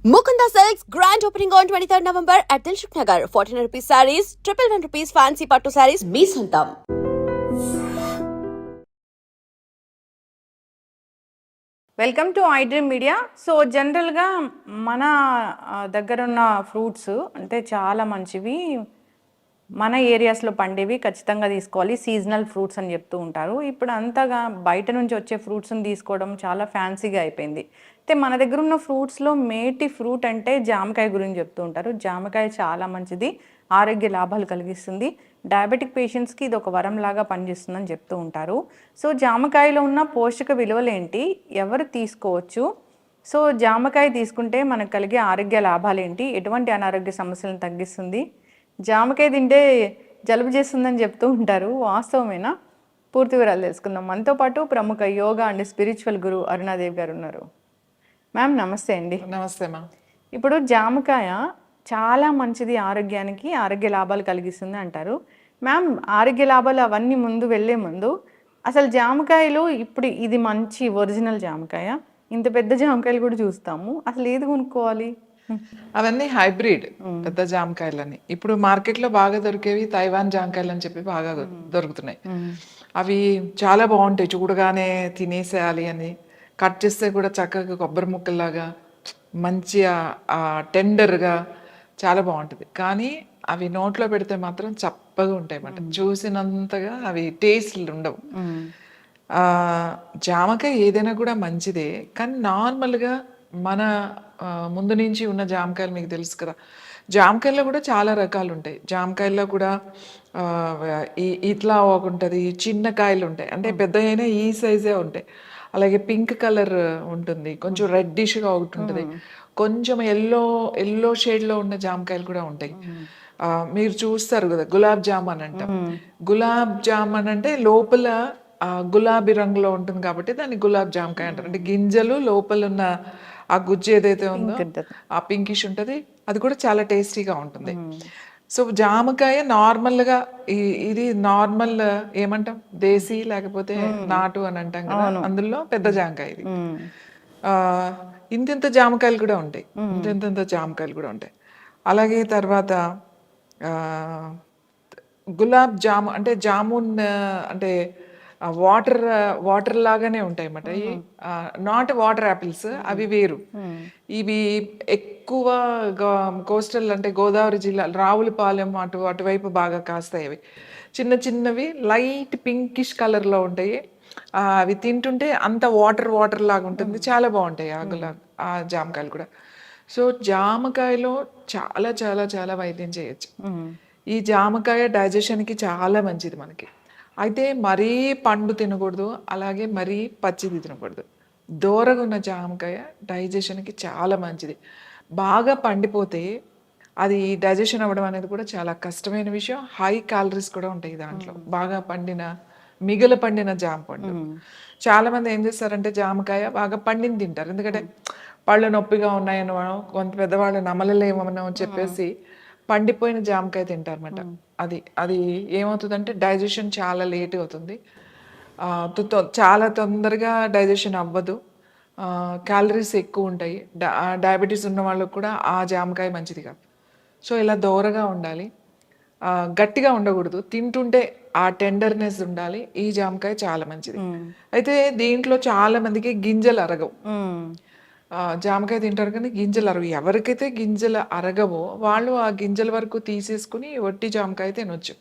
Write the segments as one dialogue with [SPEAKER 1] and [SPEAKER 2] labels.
[SPEAKER 1] Mukunda Silks grand opening on 23rd November at Dilshuk Nagar. 1400 rupees sarees, 111 rupees fancy pattu sarees, మీ సొంతం.
[SPEAKER 2] Welcome to I dream media. So జనరల్గా మన దగ్గర ఉన్న fruits అంటే చాలా మంచివి, మన ఏరియాస్లో పండేవి ఖచ్చితంగా తీసుకోవాలి, సీజనల్ ఫ్రూట్స్ అని చెప్తూ ఉంటారు. ఇప్పుడు అంతగా బయట నుంచి వచ్చే ఫ్రూట్స్ని తీసుకోవడం చాలా ఫ్యాన్సీగా అయిపోయింది. అయితే మన దగ్గర ఉన్న ఫ్రూట్స్లో మేటి ఫ్రూట్ అంటే జామకాయ గురించి చెప్తూ ఉంటారు. జామకాయ చాలా మంచిది, ఆరోగ్య లాభాలు కలిగిస్తుంది. డయాబెటిక్ పేషెంట్స్కి ఇది ఒక వరంలాగా పనిచేస్తుందని చెప్తూ ఉంటారు. సో జామకాయలో ఉన్న పోషక విలువలు ఏంటి, ఎవరు తీసుకోవచ్చు, సో జామకాయ తీసుకుంటే మనకు కలిగే ఆరోగ్య లాభాలు ఏంటి, ఎటువంటి అనారోగ్య సమస్యలను తగ్గిస్తుంది, జామకాయ తింటే జలుబు చేస్తుందని చెప్తూ ఉంటారు, వాస్తవమేనా? పూర్తి వివరాలు తెలుసుకుందాం. మనతో పాటు ప్రముఖ యోగా అండ్ స్పిరిచువల్ గురు అరుణాదేవి గారు ఉన్నారు. మ్యామ్ నమస్తే అండి.
[SPEAKER 3] నమస్తే మ్యామ్.
[SPEAKER 2] ఇప్పుడు జామకాయ చాలా మంచిది, ఆరోగ్యానికి ఆరోగ్య లాభాలు కలిగిస్తుంది అంటారు. మ్యామ్ ఆరోగ్య లాభాలు అవన్నీ ముందు వెళ్ళే ముందు అసలు జామకాయలు ఇప్పుడు ఇది మంచి ఒరిజినల్ జామకాయ, ఇంత పెద్ద జామకాయలు కూడా చూస్తాము, అసలు ఏది కొనుక్కోవాలి?
[SPEAKER 3] అవన్నీ హైబ్రిడ్ పెద్ద జామకాయలని. ఇప్పుడు మార్కెట్లో బాగా దొరికేవి తైవాన్ జామకాయలు అని చెప్పి బాగా దొరుకుతున్నాయి. అవి చాలా బాగుంటాయి, చూడగానే తినేసేయాలి అని. కట్ చేస్తే కూడా చక్కగా కొబ్బరి ముక్కల్లాగా మంచిగా టెండర్గా చాలా బాగుంటుంది. కానీ అవి నోట్లో పెడితే మాత్రం చప్పగా ఉంటాయి అన్నమాట, చూసినంతగా అవి టేస్ట్లు ఉండవు. జామకాయ ఏదైనా కూడా మంచిదే, కానీ నార్మల్గా మన ముందు నుంచి ఉన్న జామకాయలు మీకు తెలుసు కదా, జామకాయల్లో కూడా చాలా రకాలు ఉంటాయి. జామకాయల్లో కూడా ఇట్లా ఒక ఉంటుంది, చిన్న కాయలు ఉంటాయి, అంటే పెద్ద అయినా ఈ సైజే ఉంటాయి. అలాగే పింక్ కలర్ ఉంటుంది, కొంచెం రెడ్డిష్గా ఒకటి ఉంటుంది, కొంచెం ఎల్లో షేడ్లో ఉన్న జామకాయలు కూడా ఉంటాయి. మీరు చూస్తారు కదా గులాబ్ జామున్ అంటాం. గులాబ్ జామున్ అంటే లోపల గులాబీ రంగులో ఉంటుంది కాబట్టి దాన్ని గులాబ్ జామకాయ అంటారు. అంటే గింజలు లోపల ఉన్న ఆ గుజ్జు ఏదైతే ఉందో ఆ పింకిష్ ఉంటుంది, అది కూడా చాలా టేస్టీగా ఉంటుంది. సో జామకాయ నార్మల్గా ఇది నార్మల్ ఏమంటాం, దేశీ లేకపోతే నాటు అని అంటాం కదా, అందులో పెద్ద జామకాయ ఇది. ఇంతింత జామకాయలు కూడా ఉంటాయి, ఇంతింత జామకాయలు కూడా ఉంటాయి. అలాగే తర్వాత గులాబ్ జాము అంటే జామున్ అంటే వాటర్ లాగానే ఉంటాయి అన్నమాట. నాట్ వాటర్ యాపిల్స్, అవి వేరు. ఇవి ఎక్కువ కోస్టల్ అంటే గోదావరి జిల్లా రావులపాలెం అటువైపు బాగా కాస్తాయి. అవి చిన్న చిన్నవి లైట్ పింకిష్ కలర్లో ఉంటాయి. అవి తింటుంటే అంత వాటర్ లాగా ఉంటుంది, చాలా బాగుంటాయి ఆ జామకాయలు కూడా. సో జామకాయలో చాలా చాలా చాలా వైద్యం చేయొచ్చు. ఈ జామకాయ డైజెషన్కి చాలా మంచిది మనకి. అయితే మరీ పండు తినకూడదు, అలాగే మరీ పచ్చిది తినకూడదు. దోరగా ఉన్న జామకాయ డైజెషన్కి చాలా మంచిది. బాగా పండిపోతే అది డైజెషన్ అవ్వడం అనేది కూడా చాలా కష్టమైన విషయం. హై క్యాలరీస్ కూడా ఉంటాయి దాంట్లో. బాగా పండిన జామ పండు. చాలా మంది ఏం చేస్తారంటే జామకాయ బాగా పండింది తింటారు, ఎందుకంటే పళ్ళు నొప్పిగా ఉన్నాయని కొంత పెద్దవాళ్ళు నమలలేమో చెప్పేసి పండిపోయిన జామకాయ తింటారన్నమాట. అది ఏమవుతుందంటే డైజెషన్ చాలా లేట్ అవుతుంది, చాలా తొందరగా డైజెషన్ అవ్వదు, క్యాలరీస్ ఎక్కువ ఉంటాయి. డయాబెటీస్ ఉన్న వాళ్ళకు కూడా ఆ జామకాయ మంచిది కాదు. సో ఇలా దోరగా ఉండాలి, గట్టిగా ఉండకూడదు, తింటుంటే ఆ టెండర్నెస్ ఉండాలి. ఈ జామకాయ చాలా మంచిది. అయితే దీంట్లో చాలా మందికి గింజలు అరగవు. జామకాయ తింటారు కానీ గింజలు అరగవు. ఎవరికైతే గింజలు అరగవో వాళ్ళు ఆ గింజల వరకు తీసేసుకుని వట్టి జామకాయ తినొచ్చు.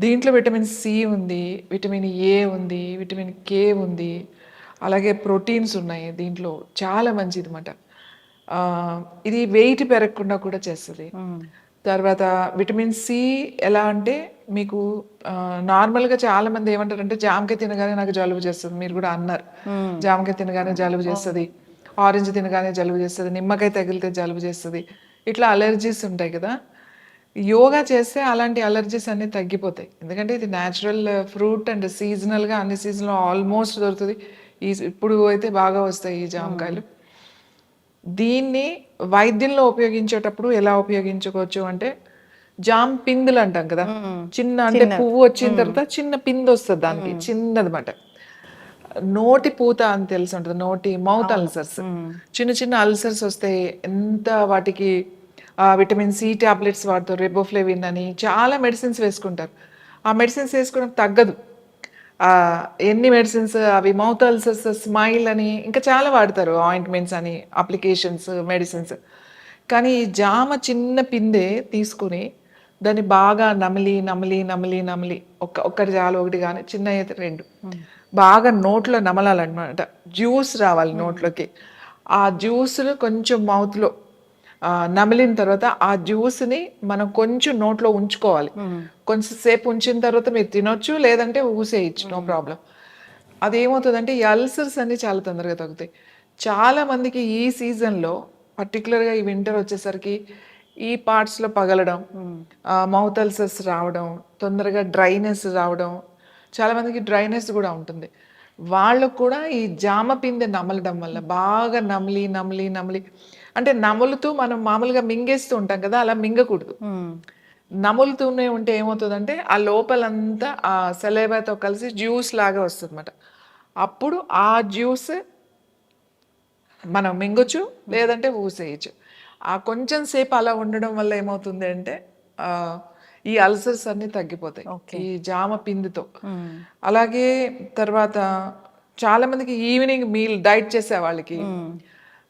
[SPEAKER 3] దీంట్లో విటమిన్ సి ఉంది, విటమిన్ ఏ ఉంది, విటమిన్ కే ఉంది, అలాగే ప్రోటీన్స్ ఉన్నాయి దీంట్లో, చాలా మంచిది అన్నమాట. ఇది వెయిట్ పెరగకుండా కూడా చేస్తుంది. తర్వాత విటమిన్ సి ఎలా అంటే మీకు నార్మల్గా చాలా మంది ఏమంటారంటే జామకాయ తినగానే నాకు జలుబు చేస్తుంది, మీరు కూడా అన్నారు, జామకాయ తినగానే జలుబు చేస్తుంది, ఆరెంజ్ తినగానే జలుబు చేస్తుంది, నిమ్మకాయ తగిలితే జలుబు చేస్తుంది, ఇట్లా అలర్జీస్ ఉంటాయి కదా. యోగా చేస్తే అలాంటి అలర్జీస్ అన్నీ తగ్గిపోతాయి, ఎందుకంటే ఇది న్యాచురల్ ఫ్రూట్ అండ్ సీజనల్గా అన్ని సీజన్లో ఆల్మోస్ట్ దొరుకుతుంది. ఇప్పుడు అయితే బాగా వస్తాయి ఈ జామకాయలు. దీన్ని వైద్యంలో ఉపయోగించేటప్పుడు ఎలా ఉపయోగించుకోవచ్చు అంటే, జామ్ పిందులు అంటాం కదా, చిన్న అంటే పువ్వు వచ్చిన తర్వాత చిన్న పిందు వస్తుంది దానికి, చిన్నదన్నమాట. నోటి పూత అని తెలిసి ఉంటుంది, నోటి మౌత్ అల్సర్స్, చిన్న చిన్న అల్సర్స్ వస్తాయి. ఎంత వాటికి విటమిన్ సి టాబ్లెట్స్ వాడతారు, రెబోఫ్లెవిన్ అని చాలా మెడిసిన్స్ వేసుకుంటారు. ఆ మెడిసిన్స్ వేసుకోవడం తగ్గదు. ఎన్ని మెడిసిన్స్ అవి మౌత్ అల్సర్స్, స్మైల్ అని ఇంకా చాలా వాడతారు, ఆయింట్మెంట్స్ అని, అప్లికేషన్స్, మెడిసిన్స్. కానీ ఈ జామ చిన్న పిందె తీసుకుని దాన్ని బాగా నమిలి నమిలి నమిలి నమిలి ఒక్కటి చాలు, ఒకటి కానీ చిన్న అయితే 2 బాగా నోట్లో నమలాలన్నమాట. జ్యూస్ రావాలి నోట్లోకి. ఆ జ్యూస్ను కొంచెం మౌత్లో నమిలిన తర్వాత ఆ జ్యూస్ని మనం కొంచెం నోట్లో ఉంచుకోవాలి. కొంచెం సేపు ఉంచిన తర్వాత మీరు తినొచ్చు, లేదంటే ఊసేయచ్చు, నో ప్రాబ్లం. అదేమవుతుందంటే ఈ అల్సర్స్ అన్ని చాలా తొందరగా తగ్గుతాయి. చాలా మందికి ఈ సీజన్లో పర్టికులర్గా ఈ వింటర్ వచ్చేసరికి ఈ పార్ట్స్లో పగలడం, మౌత్ అల్సర్స్ రావడం, తొందరగా డ్రైనెస్ రావడం, చాలామందికి డ్రైనెస్ కూడా ఉంటుంది. వాళ్ళకు కూడా ఈ జామ పిందె నమలడం వల్ల బాగా నమిలి నమిలి నమిలి, అంటే నములుతూ మనం మామూలుగా మింగేస్తూ ఉంటాం కదా, అలా మింగకూడదు. నములుతూనే ఉంటే ఏమవుతుందంటే ఆ లోపలంతా ఆ సెలైవాతో కలిసి జ్యూస్ లాగా వస్తుంది అన్నమాట. అప్పుడు ఆ జ్యూస్ మనం మింగొచ్చు, లేదంటే ఊసేయచ్చు. ఆ కొంచెం సేపు అలా ఉండడం వల్ల ఏమవుతుంది అంటే ఈ అల్సర్స్ అన్ని తగ్గిపోతాయి ఈ జామ పిండితో. అలాగే తర్వాత చాలా మందికి ఈవినింగ్ మీల్ డైట్ చేసే వాళ్ళకి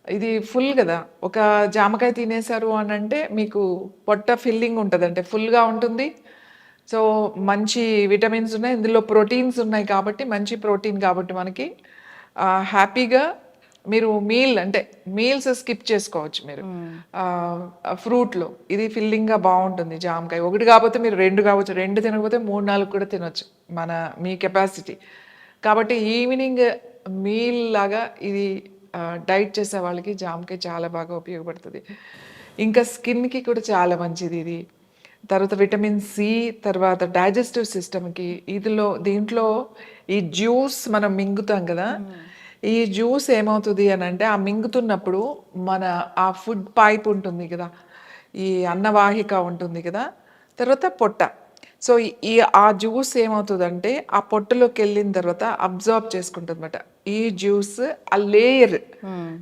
[SPEAKER 3] ఇది ఫుల్ కదా, ఒక జామకాయ తినేశారు అని అంటే మీకు పొట్ట ఫిల్లింగ్ ఉంటుంది, అంటే ఫుల్గా ఉంటుంది. సో మంచి విటమిన్స్ ఉన్నాయి, ఇందులో ప్రోటీన్స్ ఉన్నాయి కాబట్టి మంచి ప్రోటీన్ కాబట్టి మనకి హ్యాపీగా మీరు మీల్స్ స్కిప్ చేసుకోవచ్చు మీరు ఫ్రూట్లో. ఇది ఫిల్లింగ్గా బాగుంటుంది జామకాయ. ఒకటి కాకపోతే మీరు 2 కావచ్చు, 2 తినకపోతే 3-4 కూడా తినొచ్చు మీ కెపాసిటీ. కాబట్టి ఈవినింగ్ మీల్ లాగా ఇది డైట్ చేసే వాళ్ళకి జామకాయ చాలా బాగా ఉపయోగపడుతుంది. ఇంకా స్కిన్కి కూడా చాలా మంచిది ఇది. తర్వాత విటమిన్ సి, తర్వాత డైజెస్టివ్ సిస్టమ్కి. దీంట్లో ఈ జ్యూస్ మనం మింగుతాం కదా, ఈ జ్యూస్ ఏమవుతుంది అని అంటే ఆ మింగుతున్నప్పుడు మన ఆ ఫుడ్ పైప్ ఉంటుంది కదా, ఈ అన్నవాహిక ఉంటుంది కదా, తర్వాత పొట్ట. సో ఆ జ్యూస్ ఏమవుతుందంటే ఆ పొట్టలోకి వెళ్ళిన తర్వాత అబ్జార్బ్ చేసుకుంటుంది అనమాట. ఈ జ్యూస్ ఆ లేయర్,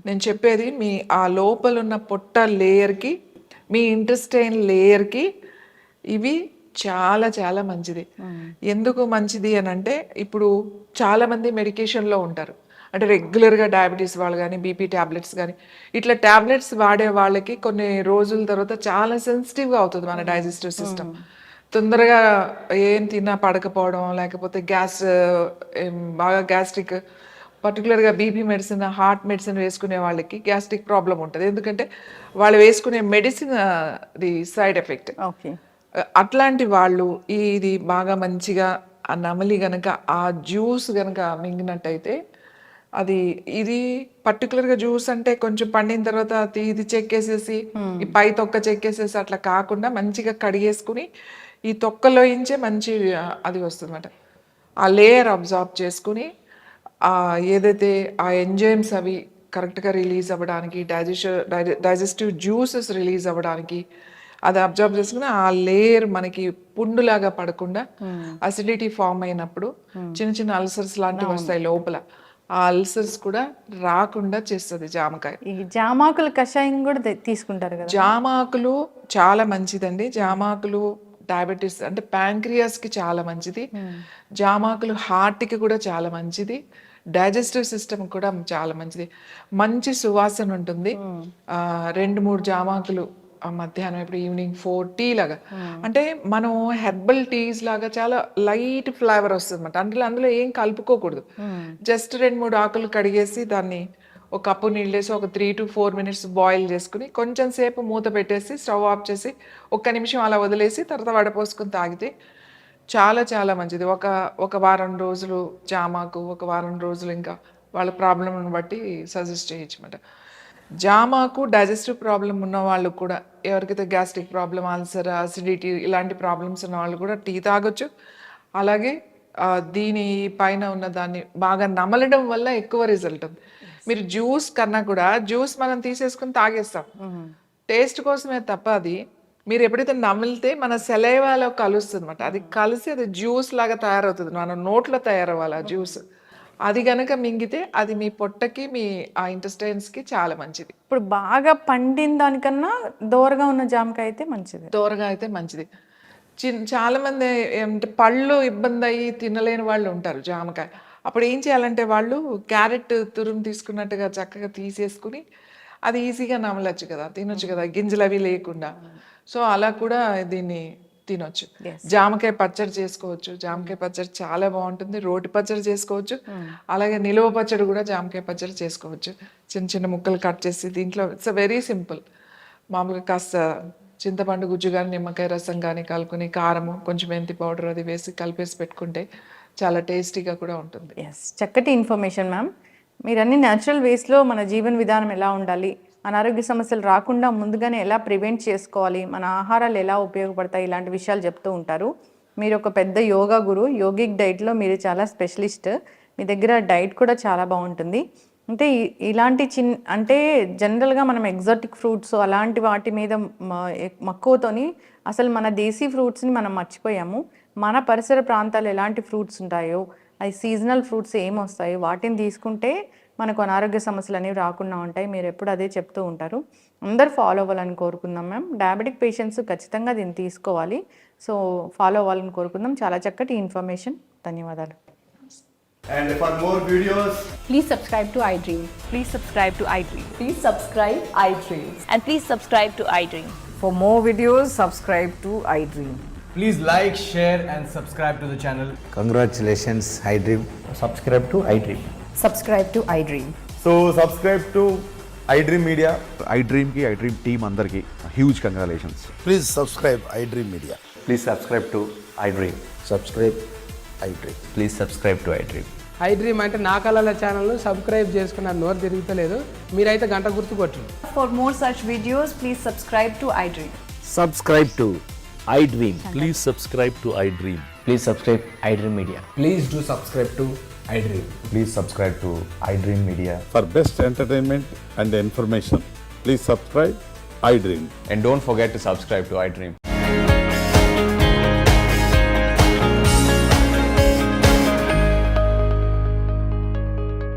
[SPEAKER 3] నేను చెప్పేది మీ ఆ లోపల ఉన్న పొట్ట లేయర్కి, మీ ఇంటెస్టైన్ లేయర్కి ఇవి చాలా చాలా మంచిది. ఎందుకు మంచిది అని అంటే ఇప్పుడు చాలామంది మెడికేషన్లో ఉంటారు, అంటే రెగ్యులర్గా డయాబెటీస్ వాళ్ళు కానీ, బీపీ ట్యాబ్లెట్స్ కానీ, ఇట్లా ట్యాబ్లెట్స్ వాడే వాళ్ళకి కొన్ని రోజుల తర్వాత చాలా సెన్సిటివ్గా అవుతుంది మన డైజెస్టివ్ సిస్టమ్. తొందరగా ఏం తిన్నా పడకపోవడం, లేకపోతే బాగా గ్యాస్ట్రిక్, పర్టికులర్గా బీపీ మెడిసిన్, హార్ట్ మెడిసిన్ వేసుకునే వాళ్ళకి గ్యాస్ట్రిక్ ప్రాబ్లం ఉంటుంది. ఎందుకంటే వాళ్ళు వేసుకునే మెడిసిన్ ది సైడ్ ఎఫెక్ట్. అట్లాంటి వాళ్ళు ఇది బాగా మంచిగా ఆ నమలి గనక ఆ జ్యూస్ గనక మింగినట్టయితే ఇది పర్టికులర్గా జ్యూస్ అంటే కొంచెం పండిన తర్వాత ఇది చెక్కేసేసి ఈ పై తొక్క చెక్కేసేసి అట్లా కాకుండా మంచిగా కడిగేసుకుని ఈ తొక్కలోంచే మంచి అది వస్తుంది అన్నమాట. ఆ లేయర్ అబ్జార్బ్ చేసుకుని ఏదైతే ఆ ఎంజైమ్స్ అవి కరెక్ట్గా రిలీజ్ అవ్వడానికి, డైజెస్టివ్ జ్యూసెస్ రిలీజ్ అవ్వడానికి అది అబ్జర్వ్ చేసుకుని ఆ లేయర్ మనకి పుండులాగా పడకుండా అసిడిటీ ఫామ్ అయినప్పుడు చిన్న చిన్న అల్సర్స్ లాంటివి వస్తాయి లోపల. ఆ అల్సర్స్ కూడా రాకుండా చేస్తుంది జామకాయ.
[SPEAKER 2] ఈ జామాకుల కషాయం కూడా తీసుకుంటారు కదా.
[SPEAKER 3] జామాకులు చాలా మంచిదండి. జామాకులు డయాబెటీస్ అంటే ప్యాంక్రియాస్కి చాలా మంచిది. జామాకులు హార్ట్కి కూడా చాలా మంచిది. డైజెస్టివ్ సిస్టమ్ కూడా చాలా మంచిది. మంచి సువాసన ఉంటుంది. 2-3 జామాకులు మధ్యాహ్నం ఇప్పుడు ఈవినింగ్ 4 టీ లాగా, అంటే మనం హెర్బల్ టీస్ లాగా చాలా లైట్ ఫ్లేవర్ వస్తుంది అనమాట. అందులో ఏం కలుపుకోకూడదు. జస్ట్ 2-3 ఆకులు కడిగేసి దాన్ని ఒక కప్పు నీళ్ళు వేసి ఒక 3 to 4 minutes బాయిల్ చేసుకుని కొంచెం సేపు మూత పెట్టేసి స్టవ్ ఆఫ్ చేసి 1 నిమిషం అలా వదిలేసి తర్వాత వడపోసుకుని తాగితే చాలా చాలా మంచిది. ఒక వారం రోజులు జామాకు, ఒక వారం రోజులు ఇంకా వాళ్ళ ప్రాబ్లంను బట్టి సజెస్ట్ చేయొచ్చు అన్నమాట. జామాకు డైజెస్టివ్ ప్రాబ్లం ఉన్న వాళ్ళు కూడా, ఎవరికైతే గ్యాస్ట్రిక్ ప్రాబ్లం, అల్సర్, అసిడిటీ ఇలాంటి ప్రాబ్లమ్స్ ఉన్న వాళ్ళు కూడా టీ తాగొచ్చు. అలాగే దీని పైన ఉన్న దాన్ని బాగా నమలడం వల్ల ఎక్కువ రిజల్ట్ ఉంది. మీరు జ్యూస్ కన్నా కూడా జ్యూస్ మనం తీసేసుకుని తాగేస్తాం టేస్ట్ కోసమే తప్ప, అది మీరు ఎప్పుడైతే నమిలితే మన సెలైవాలో కలుస్తుంది అనమాట. అది కలిసి అది జ్యూస్ లాగా తయారవుతుంది, మన నోట్లో తయారవ్వాలి ఆ జ్యూస్. అది గనక మింగితే అది మీ పొట్టకి మీ ఆ ఇంటెస్టైన్స్కి చాలా మంచిది.
[SPEAKER 2] ఇప్పుడు బాగా పండిన దానికన్నా దోరగా ఉన్న జామకాయ అయితే మంచిది.
[SPEAKER 3] దూరగా అయితే మంచిది. చాలామంది ఏమంటే పళ్ళు ఇబ్బంది అయ్యి తినలేని వాళ్ళు ఉంటారు జామకాయ. అప్పుడు ఏం చేయాలంటే వాళ్ళు క్యారెట్ తురుము తీసుకున్నట్టుగా చక్కగా తీసేసుకుని అది ఈజీగా నమలొచ్చు కదా, తినొచ్చు కదా, గింజలు అవి లేకుండా. సో అలా కూడా దీన్ని తినొచ్చు. జామకాయ పచ్చడి చేసుకోవచ్చు. జామకాయ పచ్చడి చాలా బాగుంటుంది. రోటి పచ్చడి చేసుకోవచ్చు, అలాగే నిలువ పచ్చడి కూడా జామకాయ పచ్చడి చేసుకోవచ్చు. చిన్న చిన్న ముక్కలు కట్ చేసి దీంట్లో ఇట్స్ వెరీ సింపుల్. మామూలుగా కాస్త చింతపండు గుజ్జు కానీ నిమ్మకాయ రసం కానీ కలుపుకొని కారము కొంచెం మెంతి పౌడర్ అది వేసి కలిపేసి పెట్టుకుంటే చాలా టేస్టీగా కూడా ఉంటుంది.
[SPEAKER 2] ఎస్, చక్కటి ఇన్ఫర్మేషన్ మ్యామ్. మీరు అన్ని న్యాచురల్ వేస్లో మన జీవన విధానం ఎలా ఉండాలి, అనారోగ్య సమస్యలు రాకుండా ముందుగానే ఎలా ప్రివెంట్ చేసుకోవాలి, మన ఆహారాలు ఎలా ఉపయోగపడతాయి, ఇలాంటి విషయాలు చెప్తూ ఉంటారు. మీరు ఒక పెద్ద యోగా గురు, యోగిక్ డైట్లో మీరు చాలా స్పెషలిస్ట్. మీ దగ్గర డైట్ కూడా చాలా బాగుంటుంది. అంటే ఇలాంటి అంటే జనరల్గా మనం ఎగ్జాటిక్ ఫ్రూట్స్ అలాంటి వాటి మీద మక్కువతోని అసలు మన దేశీ ఫ్రూట్స్ని మనం మర్చిపోయాము. మన పరిసర ప్రాంతాలు ఎలాంటి ఫ్రూట్స్ ఉంటాయో, అవి సీజనల్ ఫ్రూట్స్ ఏమొస్తాయో వాటిని తీసుకుంటే మనకు అనారోగ్య సమస్యలు అనేవి రాకుండా ఉంటాయి. మీరు ఎప్పుడు అదే చెప్తూ ఉంటారు. అందరు ఫాలో అవ్వాలని కోరుకుందాం మ్యామ్. డయాబెటిక్ పేషెంట్స్ ఖచ్చితంగా దీన్ని తీసుకోవాలి. సో ఫాలో అవ్వాలని కోరుకుందాం. చాలా చక్కటి ఇన్ఫర్మేషన్. ధన్యవాదాలు.
[SPEAKER 4] And for more videos,
[SPEAKER 5] Please subscribe to iDream.
[SPEAKER 6] Please subscribe to iDream.
[SPEAKER 5] Please subscribe iDream.
[SPEAKER 6] And please subscribe to iDream.
[SPEAKER 7] For more videos, subscribe to iDream.
[SPEAKER 4] please like, share, and subscribe to the channel.
[SPEAKER 8] Congratulations, iDream.
[SPEAKER 9] Subscribe to iDream.
[SPEAKER 5] Subscribe to iDream.
[SPEAKER 9] So subscribe to iDream Media.
[SPEAKER 10] iDream ki iDream team andarki huge congratulations.
[SPEAKER 8] Please subscribe iDream Media.
[SPEAKER 9] Please subscribe to iDream.
[SPEAKER 8] Subscribe iDream.
[SPEAKER 9] Please subscribe to iDream.
[SPEAKER 11] iDream అంటే నా కళల ఛానల్ను subscribe చేసుకున్నారు. నోరు తిరుగుతలేదు, మీరైతే గంట గుర్తు కొట్టండి.
[SPEAKER 5] For more such videos, please subscribe to iDream.
[SPEAKER 9] Subscribe to iDream.
[SPEAKER 12] Please subscribe to iDream.
[SPEAKER 9] Please subscribe iDream Media.
[SPEAKER 4] Please do subscribe to iDream.
[SPEAKER 9] Please subscribe to iDream Media.
[SPEAKER 10] For best entertainment and information, please subscribe iDream.
[SPEAKER 9] And don't forget to subscribe to iDream.